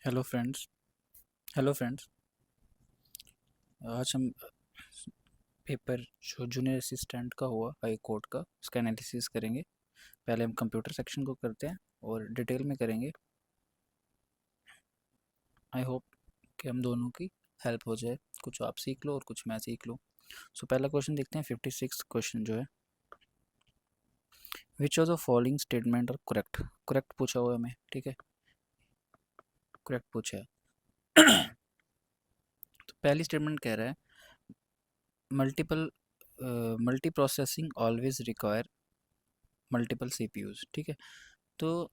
Hello friends. Hello friends. आज हम paper जो जूनियर असिस्टेंट का हुआ हाई कोर्ट का उसका एनालिसिस करेंगे। पहले हम कंप्यूटर सेक्शन को करते हैं और डिटेल में करेंगे। आई होप कि हम दोनों की हेल्प हो जाए, कुछ आप सीख लो और कुछ मैं सीख लूँ। सो पहला क्वेश्चन देखते हैं, 56 क्वेश्चन जो है, which of the following statement are correct. Correct पूछा हुआ है हमें, ठीक है, करेक्ट पूछा है। तो पहली स्टेटमेंट कह रहा है multiple multi processing always require multiple CPUs, ठीक है। तो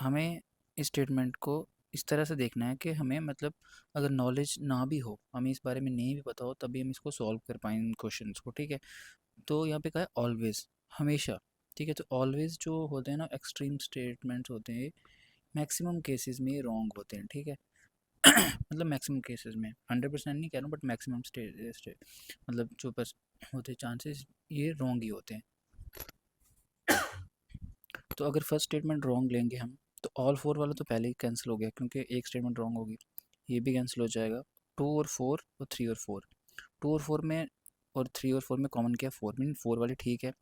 हमें इस स्टेटमेंट को इस तरह से देखना है कि हमें मतलब अगर नॉलेज ना भी हो, हमें इस बारे में नहीं भी पता हो, तभी हम इसको सॉल्व कर पाएंगे क्वेश्चन को, ठीक है। तो यहाँ पे कहा है ऑलवेज, हमेशा, ठीक है। तो ऑलवेज जो होते हैं ना, एक्सट्रीम स्टेटमेंट्स होते हैं, मैक्सिमम केसेस में रॉन्ग होते हैं, ठीक है। मतलब मैक्सिमम केसेस में, 100% नहीं कह रहा हूँ, बट मैक्सिमम मतलब जो बस होते चांसेस ये रॉन्ग ही होते हैं। तो अगर फर्स्ट स्टेटमेंट रॉन्ग लेंगे हम, तो ऑल फोर वाला तो पहले ही कैंसिल हो गया, क्योंकि एक स्टेटमेंट रॉन्ग होगी, ये भी कैंसिल हो जाएगा। टू और फोर और थ्री और फोर, टू और फोर में और थ्री और फोर में कॉमन क्या है, फोर, मीन फोर वाले ठीक है।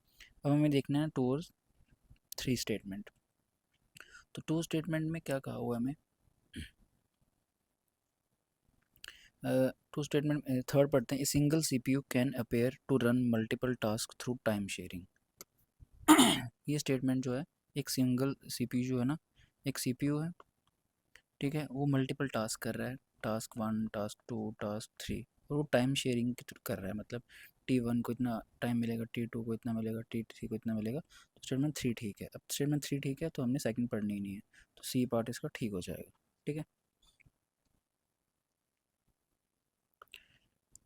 अब हमें देखना है टू और थ्री स्टेटमेंट। तो टू स्टेटमेंट में क्या कहा हुआ है हमें, टू स्टेटमेंट थर्ड पढ़ते हैं, a single CPU can appear to run multiple task through time sharing. ये स्टेटमेंट जो है, एक सिंगल सीपीयू जो है ना, एक सीपीयू है, ठीक है, वो मल्टीपल टास्क कर रहा है, task one, task two, task three, और वो टाइम शेयरिंग कर रहा है। मतलब T1 को इतना टाइम मिलेगा, T2 को इतना मिलेगा, T3 को इतना मिलेगा। तो स्टेटमेंट थ्री ठीक है। अब स्टेटमेंट थ्री ठीक है तो हमने सेकंड पढ़नी ही नहीं है, तो सी पार्ट इसका ठीक हो जाएगा, ठीक है।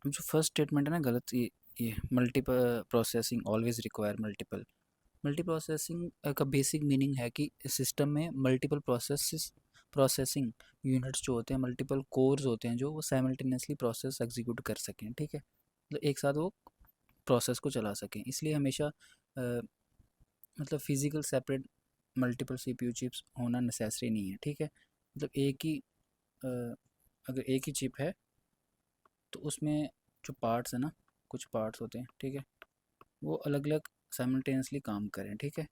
अब जो फर्स्ट स्टेटमेंट है ना गलत, ये multiple processing always require multiple, multi processing का बेसिक मीनिंग है कि सिस्टम में मल्टीपल प्रोसेसिंग यूनिट्स जो होते हैं, मल्टीपल कोर्स होते हैं, जो वो साइमल्टेनियसली प्रोसेस एग्जीक्यूट कर सकें, ठीक है। मतलब एक साथ वो प्रोसेस को चला सकें, इसलिए हमेशा मतलब physical separate multiple CPU chips होना नेसेसरी नहीं है, ठीक है। मतलब एक ही अगर एक ही चिप है तो उसमें जो पार्ट्स है ना, कुछ पार्ट्स होते हैं, ठीक है, वो अलग अलग साइमल्टेनियसली काम करें, ठीक है।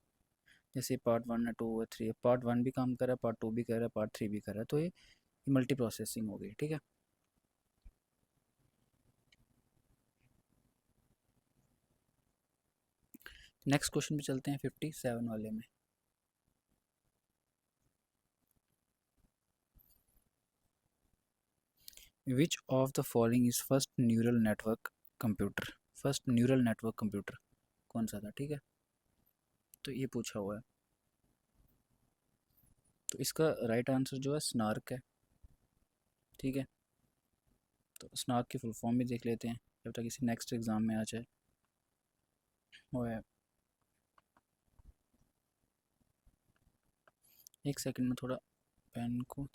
जैसे पार्ट वन है, टू है, थ्री है, पार्ट वन भी काम कर रहा है, पार्ट टू भी कर रहा है, पार्ट थ्री भी कर रहा है, तो ये मल्टी प्रोसेसिंग हो गई, ठीक है। नेक्स्ट क्वेश्चन पे चलते हैं, 57 वाले में। विच of the following is first neural network computer. First neural network computer कौन सा था, ठीक है। तो ये पूछा हुआ है, तो इसका राइट आंसर जो है स्नार्क है, ठीक है। तो स्नार्क की फुल फॉर्म भी देख लेते हैं जब तक किसी नेक्स्ट एग्जाम में आ जाए। वो है, एक सेकंड में थोड़ा पेन को,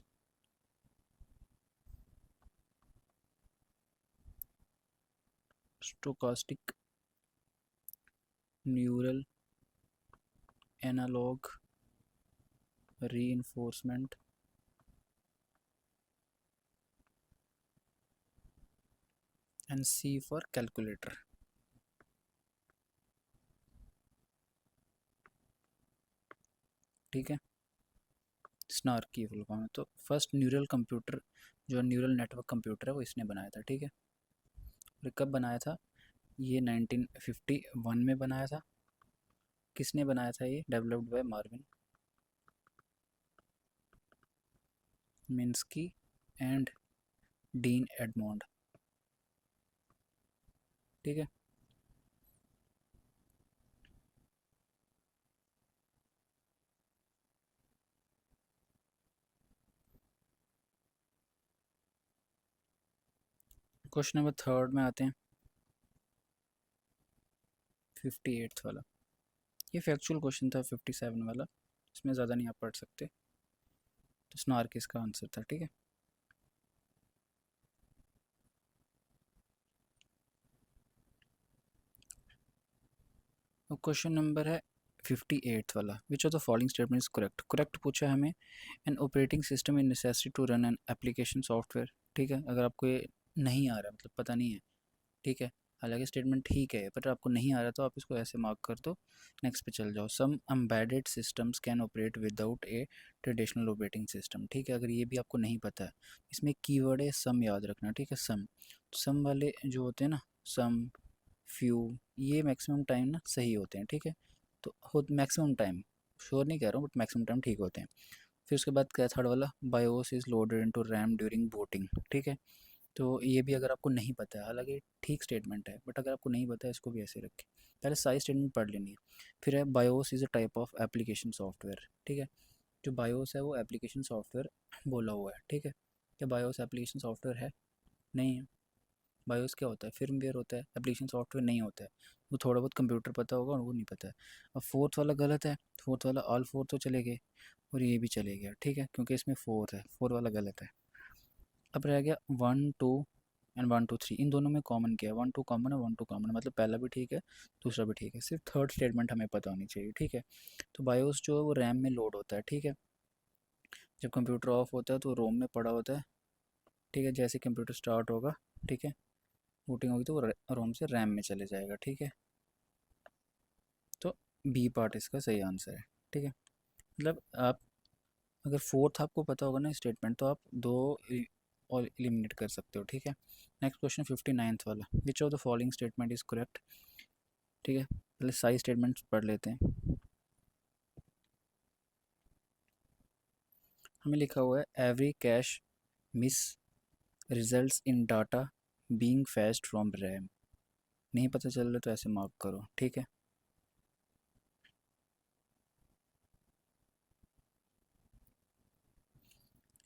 stochastic neural analog reinforcement and C for calculator, ठीक है। स्नार्क की फुल फॉर्म है। तो फर्स्ट न्यूरल कंप्यूटर, जो न्यूरल नेटवर्क कंप्यूटर है, वो इसने बनाया था, ठीक है। और कब बनाया था, ये 1951 में बनाया था। किसने बनाया था, ये developed by Marvin Minsky and dean Edmund, ठीक है। क्वेश्चन नंबर थर्ड में आते हैं, 58 वाला। ये फैक्चुअल क्वेश्चन था 57 वाला, इसमें ज़्यादा नहीं आप पढ़ सकते। तो स्नार्क इसका आंसर था, ठीक है। अब क्वेश्चन नंबर है 58th वाला, which of the following statement is correct. Correct पूछा है हमें, an operating system in necessity to run an application software. ठीक है, अगर आपको ये नहीं आ रहा मतलब पता नहीं है, ठीक है, हालांकि स्टेटमेंट ठीक है पर आपको नहीं आ रहा तो आप इसको ऐसे मार्क कर दो, नेक्स्ट पे चल जाओ। Some embedded systems can operate without a traditional operating system. ठीक है, अगर ये भी आपको नहीं पता है, इसमें कीवर्ड है सम, याद रखना। ठीक है, सम वाले जो होते हैं ना, सम, फ्यू, ये मैक्सिमम टाइम ना सही होते हैं। ठीक है, तो हो मैक्सिमम टाइम, श्योर नहीं कह रहा हूँ बट मैक्सिमम टाइम ठीक होते हैं। फिर उसके बाद क्या, थर्ड वाला, BIOS is loaded into RAM during booting. ठीक है, तो ये भी अगर आपको नहीं पता है, हालांकि ठीक स्टेटमेंट है बट अगर आपको नहीं पता है इसको भी ऐसे रखें, पहले सारी स्टेटमेंट पढ़ लेनी है। फिर है BIOS is a type of application software. ठीक है, जो बायोस है वो एप्लीकेशन सॉफ्टवेयर बोला हुआ है। ठीक है, क्या बायोस एप्लीकेशन सॉफ्टवेयर है? नहीं है। बायोस क्या होता है? फिर्मवेयर होता है, एप्लीकेशन सॉफ्टवेयर नहीं होता है। वो थोड़ा बहुत कंप्यूटर पता होगा और वो नहीं पता है। अब फोर्थ वाला गलत है, फोर्थ वाला ऑल फोर तो चले गए और ये भी चले गया। ठीक है, क्योंकि इसमें फोर है, फोर वाला गलत है। अब रह गया 1 2 एंड 1 2 3, इन दोनों में कॉमन क्या है? 1 2 कॉमन है, 1 2 कॉमन है, मतलब पहला भी ठीक है दूसरा भी ठीक है, सिर्फ थर्ड स्टेटमेंट हमें पता होनी चाहिए। ठीक है, तो बायोस जो है वो रैम में लोड होता है। ठीक है, जब कंप्यूटर ऑफ होता है तो रोम में पड़ा होता है। ठीक है, जैसे कंप्यूटर स्टार्ट होगा, ठीक है, बूटिंग होगी तो वो रोम से रैम में चले जाएगा। ठीक है, तो बी पार्ट इसका सही आंसर है। ठीक है, मतलब आप अगर फोर्थ आपको पता होगा ना स्टेटमेंट, तो आप दो और एलिमिनेट कर सकते हो। ठीक है, नेक्स्ट क्वेश्चन 59th वाला, which of the following statement is correct. ठीक है, पहले सारी स्टेटमेंट्स पढ़ लेते हैं। हमें लिखा हुआ है every cache miss results in data being fetched from RAM. नहीं पता चल रहा तो ऐसे मार्क करो। ठीक है,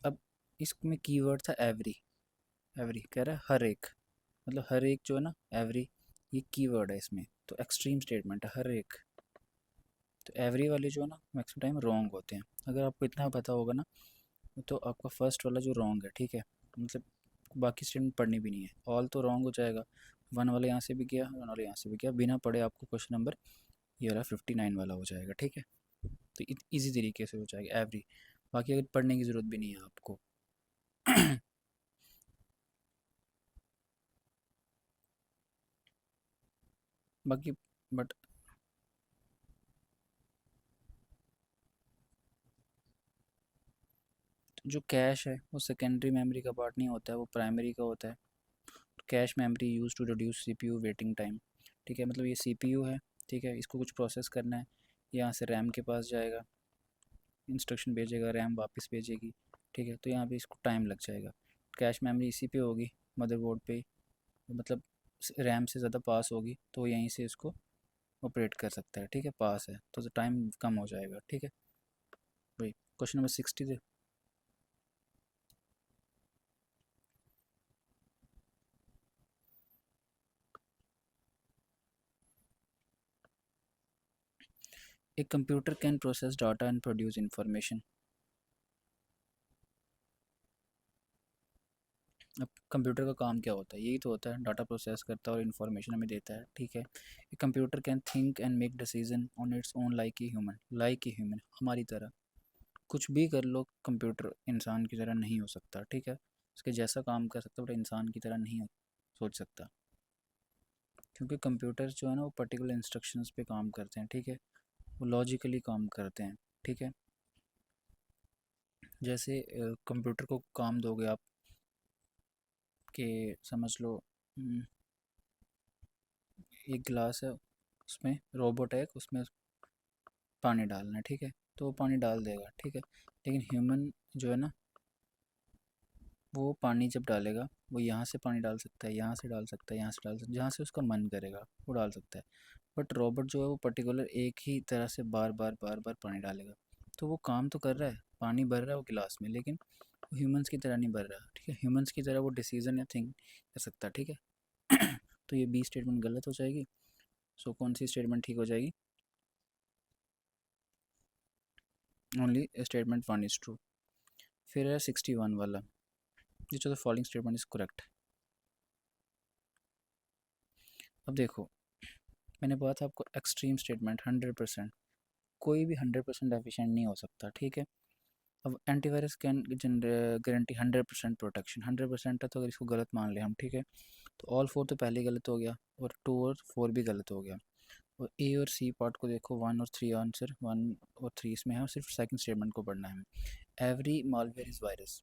अब इसमें कीवर्ड था एवरी। एवरी कह रहा है हर एक, मतलब हर एक जो है ना, एवरी ये कीवर्ड है इसमें, तो एक्सट्रीम स्टेटमेंट है हर एक। तो एवरी वाले जो है ना मैक्सिमम टाइम रॉन्ग होते हैं। अगर आपको इतना पता होगा ना तो आपका फर्स्ट वाला जो रॉन्ग है, ठीक है, मतलब बाकी स्टेटमेंट पढ़नी भी नहीं है, ऑल तो रॉन्ग हो जाएगा। वन वाला यहाँ से भी गया, वन वाला यहाँ से भी गया, बिना पढ़े आपको क्वेश्चन नंबर ये वाला 59 वाला हो जाएगा। ठीक है, तो इजी तरीके से हो जाएगा एवरी, बाकी अगर पढ़ने की ज़रूरत भी नहीं है आपको। बाकी बट जो कैश है वो सेकेंडरी मेमोरी का पार्ट नहीं होता है, वो प्राइमरी का होता है। Cache memory use to reduce CPU waiting time. ठीक है, मतलब ये सीपीयू है, ठीक है, इसको कुछ प्रोसेस करना है, यहाँ से रैम के पास जाएगा, इंस्ट्रक्शन भेजेगा, रैम वापस भेजेगी। ठीक है, तो यहाँ पे इसको टाइम लग जाएगा। कैश मेमोरी इसी पे होगी, मदरबोर्ड पे, मतलब रैम से ज़्यादा पास होगी तो यहीं से इसको ऑपरेट कर सकता है। ठीक है, पास है तो टाइम कम हो जाएगा। ठीक है, वही क्वेश्चन नंबर 60 थे। एक computer can process data and produce information. अब कंप्यूटर का काम क्या होता है? यही तो होता है, डाटा प्रोसेस करता है और इन्फॉर्मेशन हमें देता है। ठीक है, एक computer can think and make decision on its own like a human, like a human, हमारी तरह। कुछ भी कर लो, कंप्यूटर इंसान की तरह नहीं हो सकता। ठीक है, उसके जैसा काम कर सकता है बट इंसान की तरह नहीं सोच सकता, क्योंकि कंप्यूटर जो है ना वो पर्टिकुलर इंस्ट्रक्शंस पे काम करते हैं। ठीक है, वो लॉजिकली काम करते हैं। ठीक है, जैसे कंप्यूटर को काम दोगे आप कि समझ लो, एक गिलास है, उसमें रोबोट है, उसमें पानी डालना है। ठीक है, तो वो पानी डाल देगा। ठीक है, लेकिन ह्यूमन जो है ना, वो पानी जब डालेगा वो यहाँ से पानी डाल सकता है, यहाँ से डाल सकता है, यहाँ से डाल सकता है, जहाँ से उसका मन करेगा वो डाल सकता है। बट रोबोट जो है वो पर्टिकुलर एक ही तरह से बार बार बार बार पानी डालेगा। तो वो काम तो कर रहा है, पानी भर रहा है वो गिलास में, लेकिन वो ह्यूमंस की तरह नहीं भर रहा। ठीक है, ह्यूमंस की तरह वो डिसीजन या थिंक कर सकता। ठीक है, तो ये बी स्टेटमेंट गलत हो जाएगी। सो कौन सी स्टेटमेंट ठीक हो जाएगी? Only statement one is true. फिर है 61 वाला, which of the following statement is correct. अब देखो, मैंने बोला था आपको एक्सट्रीम स्टेटमेंट 100%, कोई भी 100% एफिशिएंट नहीं हो सकता, ठीक है। अब एंटीवायरस कैन गारंटी 100% प्रोटेक्शन, 100% है तो अगर इसको गलत मान ले हम, ठीक है, तो ऑल फोर तो पहले ही गलत हो गया और 2 और 4 भी गलत हो गया। और ए और सी पार्ट को देखो, 1 और 3 आंसर, 1 और 3 इसमें है और सिर्फ सेकंड स्टेटमेंट को पढ़ना है हमें। Every malware is virus,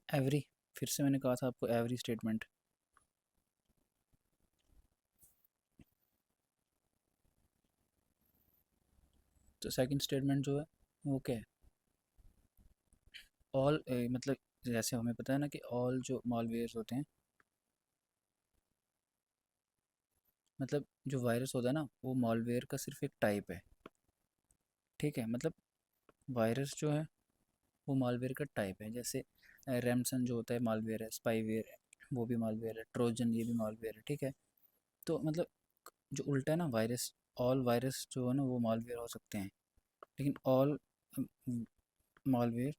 every, फिर से मैंने कहा था आपको एवरी स्टेटमेंट, तो सेकंड स्टेटमेंट जो है वो क्या है, ऑल, मतलब जैसे हमें पता है ना कि ऑल जो मालवेयर्स होते हैं, मतलब जो वायरस होता है ना वो मालवेयर का सिर्फ एक टाइप है, ठीक है। मतलब वायरस जो है वो मालवेयर का टाइप है, जैसे रैमसन जो होता है मालवेयर है, स्पाईवेयर है वो भी मालवेयर है, ट्रोजन ये भी मालवेयर है, ठीक है। तो मतलब जो उल्टा है ना, वायरस, ऑल वायरस जो है ना वो मालवेयर हो सकते हैं, लेकिन ऑल मालवेयर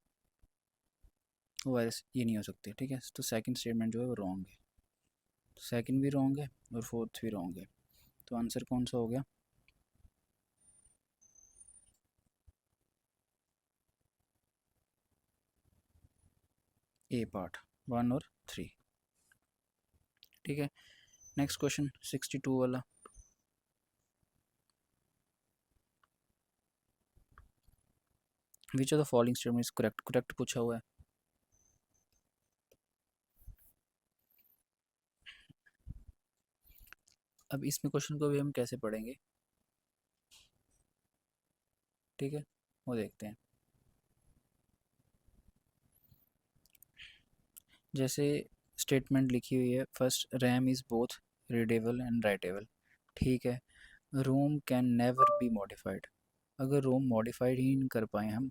वायरस ये नहीं हो सकते, ठीक है। तो सेकंड स्टेटमेंट जो है वो रॉन्ग है, सेकंड भी रॉन्ग है और फोर्थ भी रॉन्ग है, तो आंसर कौन सा हो गया? ए पार्ट, 1 और 3, ठीक है। नेक्स्ट क्वेश्चन 62 वाला, which of the following statement is correct, correct पूछा हुआ है। अब इसमें क्वेश्चन को भी हम कैसे पढ़ेंगे, ठीक है, वो देखते हैं। जैसे स्टेटमेंट लिखी हुई है, first RAM is both readable and writable, ठीक है। रोम कैन नेवर बी मॉडिफाइड, अगर रोम मॉडिफाइड ही नहीं कर पाए हम,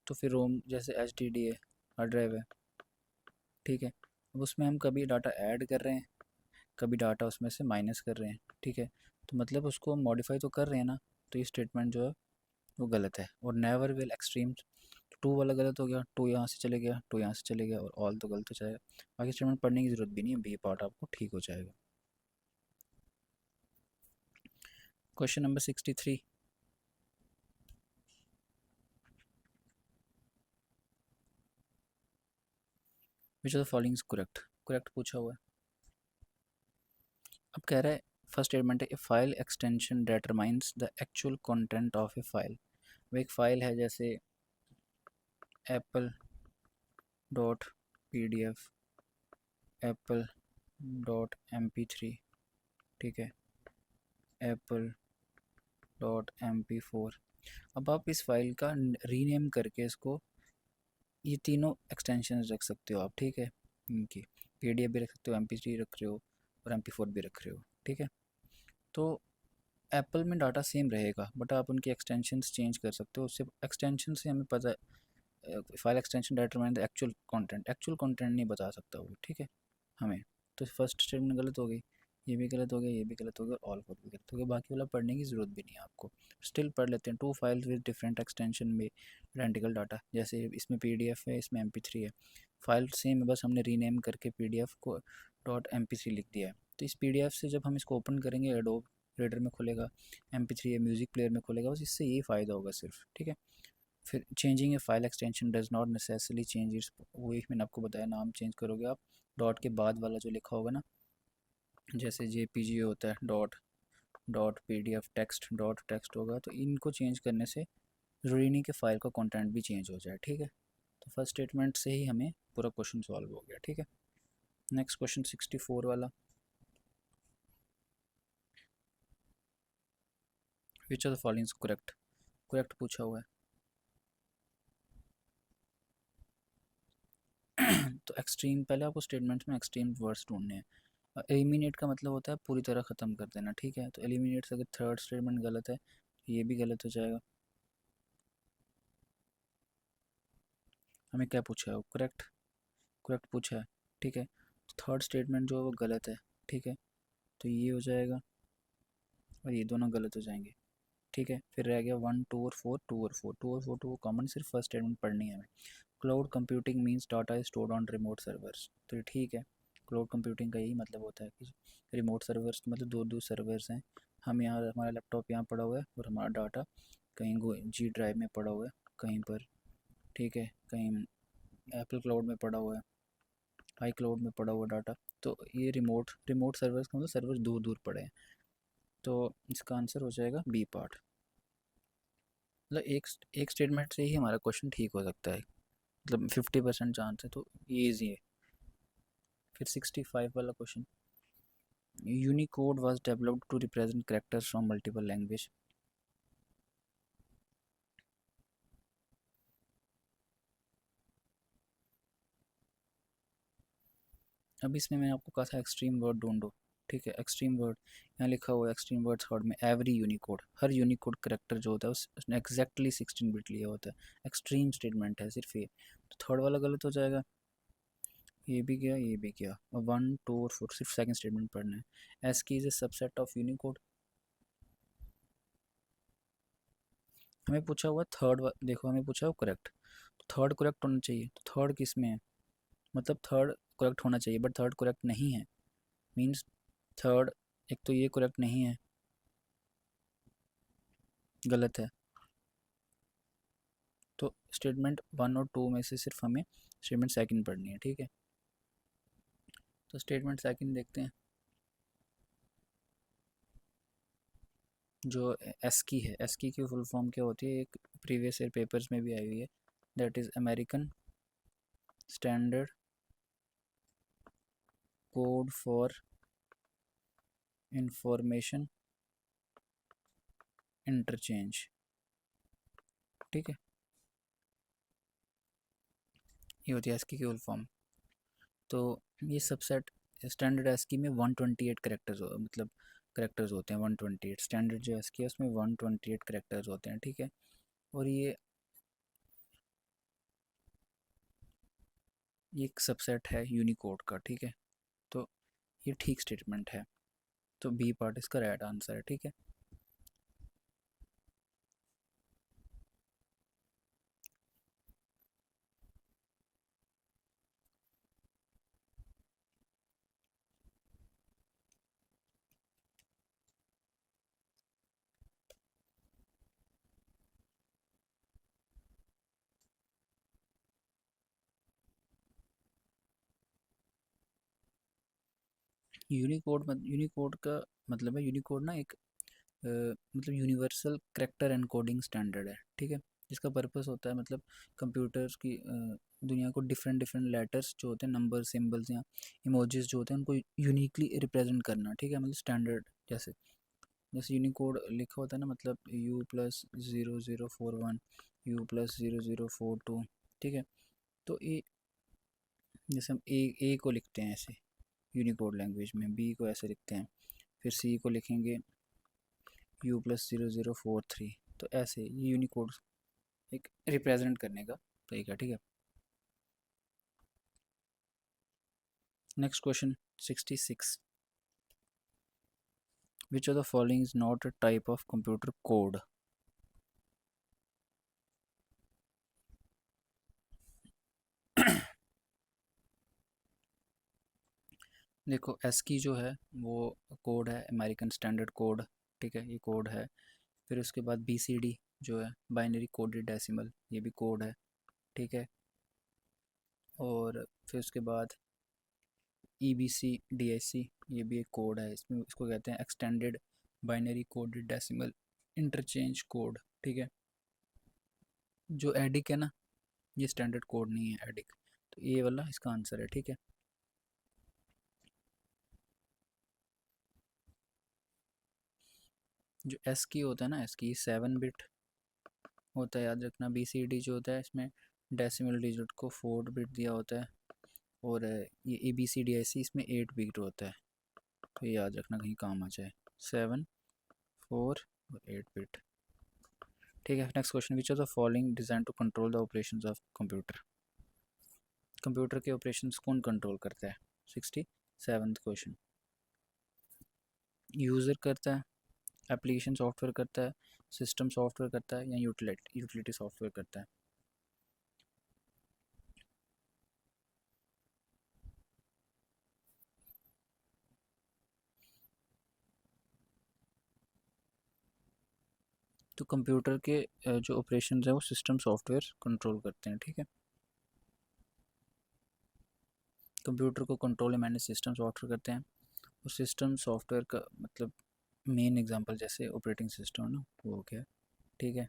तो फिर रोम जैसे एच डी डी है, हार्ड ड्राइव है, ठीक है। अब उसमें हम कभी डाटा ऐड कर रहे हैं, कभी डाटा उसमें से माइनस कर रहे हैं, ठीक है, तो मतलब उसको हम मॉडिफाई तो कर रहे हैं ना, तो ये स्टेटमेंट जो है वो गलत है। और नेवर विल एक्सट्रीम, टू वाला गलत हो गया, टू यहाँ से चले गया, टू यहाँ से चले गया, और ऑल तो गलत हो जाएगा। बाकी स्टेटमेंट पढ़ने की ज़रूरत भी नहीं है, बी पार्ट आपको ठीक हो जाएगा। Question number 63, which of the following is correct, correct पूछा हुआ है। अब कह रहा है फर्स्ट स्टेटमेंट है, a file extension determines the actual content of a file. वो एक फ़ाइल है जैसे apple dot P D F, apple dot M P three, ठीक है, apple dot M P four. अब आप इस फाइल का रीनेम करके इसको, ये तीनों एक्सटेंशन रख सकते हो आप, ठीक है, इनकी पी डी एफ भी रख सकते हो, एम पी थ्री रख रहे हो और एम पी फोर भी रख रहे हो, ठीक है। तो एप्पल में डाटा सेम रहेगा बट आप उनकी एक्सटेंशंस चेंज कर सकते हो, उससे एक्सटेंशन से हमें पता है, file extension determine the actual content नहीं बता सकता वो, ठीक है, हमें। तो फर्स्ट स्टेटमेंट गलत हो गई, ये भी गलत हो गया, ये भी गलत हो गया, और ऑल फोर भी गलत हो गया, बाकी वाला पढ़ने की ज़रूरत भी नहीं है आपको। स्टिल पढ़ लेते हैं, two files with different extension में आइडेंटिकल डाटा, जैसे इसमें पीडीएफ है, इसमें एमपी3 है, फाइल सेम है, बस हमने रीनेम करके पीडीएफ को डॉट एमपी3 लिख दिया है। तो इस पीडीएफ से जब हम इसको ओपन करेंगे एडोब रीडर में खुलेगा, एमपी3 है म्यूज़िक प्लेयर में खुलेगा, बस इससे यही फ़ायदा होगा सिर्फ, ठीक है। फिर changing A file extension does not necessarily change it's, वही मैंने आपको बताया, नाम चेंज करोगे आप, डॉट के बाद वाला जो लिखा होगा ना, जैसे जेपीजी होता है dot, dot PDF text dot text होगा, तो इनको चेंज करने से ज़रूरी नहीं कि फ़ाइल का कंटेंट भी चेंज हो जाए, ठीक है। तो फर्स्ट स्टेटमेंट से ही हमें पूरा क्वेश्चन सॉल्व हो गया, ठीक है। नेक्स्ट क्वेश्चन 64 वाला, which of the following correct, correct पूछा हुआ है। तो एक्सट्रीम, पहले आपको स्टेटमेंट्स में एक्सट्रीम वर्ड्स ढूंढने हैं। एलिमिनेट का मतलब होता है पूरी तरह ख़त्म कर देना, ठीक है। तो एलिमिनेट से अगर थर्ड स्टेटमेंट गलत है तो ये भी गलत हो जाएगा। हमें क्या पूछा है, वो करेक्ट, करेक्ट पूछा है, ठीक है। तो थर्ड स्टेटमेंट जो है वो गलत है, ठीक है, तो ये हो जाएगा और ये दोनों गलत हो जाएंगे, ठीक है। फिर रह गया 1 2 और 4, 2 और 4, 2 और 4 टू कॉमन, सिर्फ फर्स्ट स्टेटमेंट पढ़नी है हमें। Cloud computing means data is stored on remote servers, तो ये ठीक है। क्लाउड कंप्यूटिंग का यही मतलब होता है कि रिमोट सर्वर्स मतलब दूर दूर सर्वर्स हैं, हम यहाँ, हमारा लैपटॉप यहाँ पड़ा हुआ है और हमारा डाटा कहीं जी ड्राइव में पड़ा हुआ है कहीं पर, ठीक है, कहीं एप्पल क्लाउड में पड़ा हुआ है, आई क्लाउड में पड़ा हुआ डाटा। तो ये रिमोट रिमोट सर्वर्स का मतलब सर्वर दूर दूर पड़े हैं। तो इसका आंसर हो जाएगा बी पार्ट। मतलब एक स्टेटमेंट से ही हमारा क्वेश्चन ठीक हो सकता है, मतलब 50% चांस है, तो ये ईजी है। फिर 65 वाला question, Unicode was developed to represent characters from multiple language. अब इसमें मैंने आपको कहा था एक्सट्रीम वर्ड ढूंढो, ठीक है। एक्सट्रीम वर्ड यहाँ लिखा हुआ है, एक्सट्रीम वर्ड्स हर्ड में एवरी यूनिकोड, हर यूनिकोड करेक्टर जो होता है उसने एग्जैक्टली 16 बिट लिया होता है। एक्सट्रीम स्टेटमेंट है सिर्फ ये, तो थर्ड वाला गलत हो जाएगा। ये भी गया, ये भी गया, और 1 2 और 4 सिर्फ सेकंड स्टेटमेंट पढ़ना है। एस की is a subset of Unicode. हमें पूछा हुआ थर्ड, देखो हमें पूछा हुआ करेक्ट, तो थर्ड करेक्ट होना चाहिए, तो थर्ड किस में है, मतलब थर्ड करेक्ट होना चाहिए बट थर्ड करेक्ट नहीं है, मीन्स थर्ड, एक तो ये करेक्ट नहीं है, गलत है। तो स्टेटमेंट 1 और 2 में से सिर्फ हमें स्टेटमेंट सेकंड पढ़नी है, ठीक है। तो स्टेटमेंट सेकंड देखते हैं, जो एस की है, एस की फुल फॉर्म क्या होती है, एक प्रीवियस ईयर पेपर्स में भी आई हुई है, that is American standard code for information interchange, ठीक है, ये होती है एस की फुल फॉर्म। तो ये सबसेट स्टैंडर्ड एस की में 128 करेक्टर्स मतलब करेक्टर्स होते हैं 128, स्टैंडर्ड जो एस की है उसमें 128 करेक्टर्स होते हैं, ठीक है। और ये एक सबसेट है यूनिकोड का, ठीक है। तो ये ठीक स्टेटमेंट है, तो बी पार्ट इसका राइट आंसर है, ठीक है। यूनिकोड का मतलब है, यूनिकोड ना एक मतलब यूनिवर्सल करेक्टर एनकोडिंग स्टैंडर्ड है, ठीक है। जिसका पर्पस होता है मतलब कंप्यूटर्स की दुनिया को डिफरेंट डिफरेंट लेटर्स जो होते हैं, नंबर सिंबल्स या इमोजीज जो होते हैं, उनको यूनिकली रिप्रेजेंट करना, ठीक है, मतलब स्टैंडर्ड। जैसे जैसे यूनिकोड लिखा होता है ना, मतलब U+0041, U+0042, ठीक है। तो ए, जैसे हम ए को लिखते हैं ऐसे यूनिकोड लैंग्वेज में, बी को ऐसे लिखते हैं, फिर सी को लिखेंगे U+0043, तो ऐसे ये यूनिकोड एक रिप्रेजेंट करने का तरीका, ठीक है। Next question 66, which of the following is not a type of computer code. देखो एस की जो है वो कोड है अमेरिकन स्टैंडर्ड कोड, ठीक है, ये कोड है। फिर उसके बाद BCD जो है बाइनरी कोडेड डेसिमल, ये भी कोड है, ठीक है। और फिर उसके बाद EBCDIC, ये भी एक कोड है, इसमें इसको कहते हैं extended binary coded decimal interchange code, ठीक है। जो एडिक है ना, ये स्टैंडर्ड कोड नहीं है एडिक, तो ये वाला इसका आंसर है, ठीक है। जो एस की होता है ना, एस की 7 बिट होता है, याद रखना। BCD जो होता है इसमें डेसिमल डिजिट को 4 बिट दिया होता है, और ये ABCDIC इसमें 8 बिट होता है, तो ये याद रखना कहीं काम आ जाए, 7 4 और 8 बिट, ठीक है। Next question, which are the following design to control the operations of computer. Computer के ऑपरेशंस कौन कंट्रोल करता है, 67th क्वेश्चन। यूज़र करता है, एप्लीकेशन सॉफ्टवेयर करता है, सिस्टम सॉफ्टवेयर करता है, या यूटिलिटी सॉफ्टवेयर करता है। तो कंप्यूटर के जो ऑपरेशन है वो सिस्टम सॉफ्टवेयर कंट्रोल करते हैं, ठीक है। कंप्यूटर को कंट्रोल या मैनेज सिस्टम सॉफ्टवेयर करते हैं। और सिस्टम सॉफ्टवेयर का मतलब मेन एग्जांपल जैसे ऑपरेटिंग सिस्टम ना, वो हो गया, ठीक है।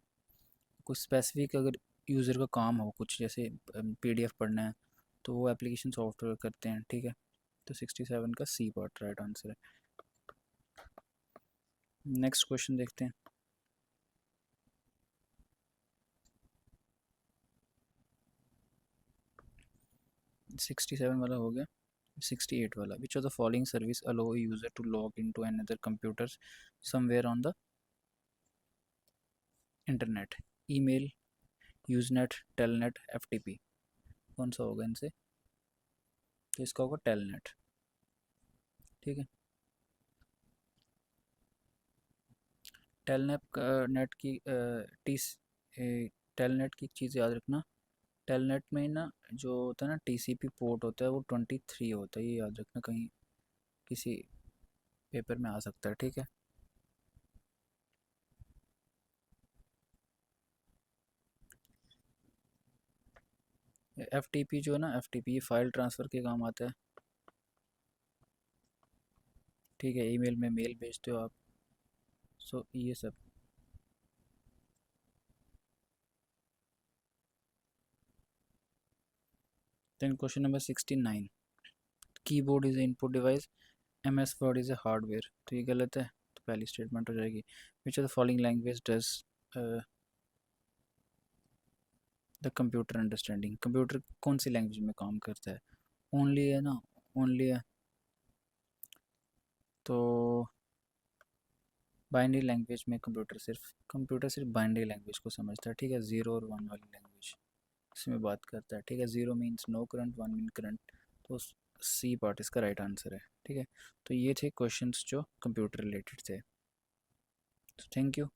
कुछ स्पेसिफिक अगर यूज़र का काम हो, कुछ जैसे पीडीएफ पढ़ना है, तो वो एप्लीकेशन सॉफ्टवेयर करते हैं, ठीक है। तो 67 का सी पार्ट राइट आंसर है। नेक्स्ट क्वेश्चन देखते हैं। 67 वाला हो गया। 68 वाला, which of the following service allow user to log in to another computer somewhere on the internet? Email, Usenet, Telnet, FTP. कौन सा होगा इनसे? तो इसका होगा टेलनेट, ठीक है। टेलनेट नेट की टेलनेट की चीज़ याद रखना। टेलनेट में ना जो होता है ना टीसीपी पोर्ट होता है वो 23 होता है, ये याद रखना, कहीं किसी पेपर में आ सकता है, ठीक है। एफटीपी जो है ना, एफटीपी फाइल ट्रांसफ़र के काम आता है, ठीक है। ईमेल में मेल भेजते हो आप, सो ये सब। Then question number 69, keyboard is input device, MS Word is a hardware. तो ये गलत है, तो पहली स्टेटमेंट हो जाएगी। Which of the following language does the computer understanding? Computer कौन सी लैंग्वेज में काम करता है? ओनली है ना, ओनली है, तो बाइनरी लैंग्वेज में कंप्यूटर सिर्फ बाइनरी लैंग्वेज को समझता है, ठीक है। ज़ीरो और वन वाली लैंग्वेज इसमें बात करता है, ठीक है। Zero means no current, one mean current, तो सी पार्ट इसका राइट आंसर है, ठीक है। तो ये थे क्वेश्चंस जो कंप्यूटर रिलेटेड थे। तो थैंक यू।